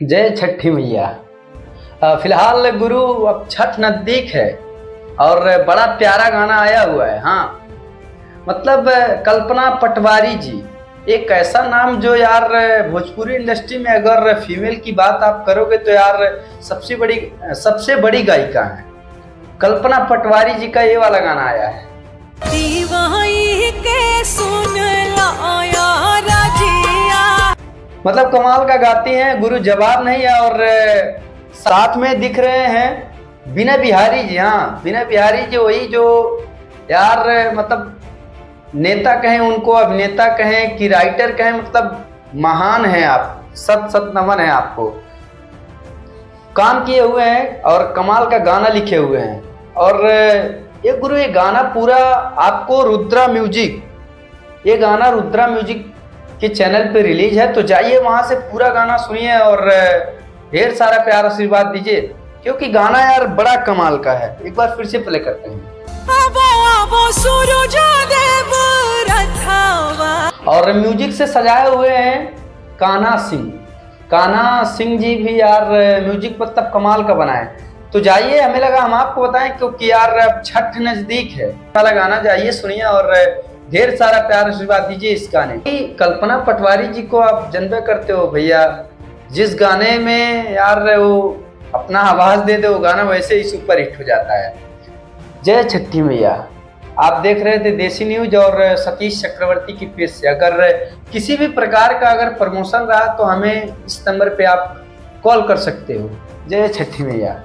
जय छठी मैया। फिलहाल गुरु अब छठ नजदीक है और बड़ा प्यारा गाना आया हुआ है। हाँ, मतलब कल्पना पटवारी जी, एक ऐसा नाम जो यार भोजपुरी इंडस्ट्री में अगर फीमेल की बात आप करोगे तो यार सबसे बड़ी गायिका है। कल्पना पटवारी जी का ये वाला गाना आया है। के सुन लाया राजिया। मतलब कमाल का गाती हैं, गुरु जवाब नहीं है। और साथ में दिख रहे हैं विनय बिहारी जी। हाँ, विनय बिहारी जी वही जो यार मतलब नेता कहें उनको, अभिनेता कहें कि राइटर कहें, मतलब महान है। आप सत नमन है आपको। काम किए हुए हैं और कमाल का गाना लिखे हुए हैं। और ये गुरु ये गाना पूरा आपको रुद्रा म्यूजिक, ये गाना रुद्रा म्यूजिक के चैनल पे रिलीज है, तो जाइए वहां से पूरा गाना सुनिए और ढेर सारा प्यार आशीर्वाद दीजिए, क्योंकि गाना यार बड़ा कमाल का है। एक बार फिर से प्ले करते हैं। और म्यूजिक से सजाए हुए हैं कान्हा सिंह। कान्हा सिंह जी भी यार म्यूजिक मतलब कमाल का बनाए। तो जाइए, हमें लगा हम आपको बताएं क्योंकि यार अब छठ नजदीक है। वाला गाना जाइए सुनिए और ढेर सारा प्यार आशीर्वाद दीजिए इस गाने की। कल्पना पटवारी जी को आप जानबे करते हो भैया, जिस गाने में यार वो अपना आवाज दे दे वो गाना वैसे ही सुपर हिट हो जाता है। जय छठी मैया। आप देख रहे थे देसी न्यूज और सतीश चक्रवर्ती की पेश से। अगर किसी भी प्रकार का अगर प्रमोशन रहा तो हमें इस नंबर पे आप कॉल कर सकते हो। जय छठी मैया।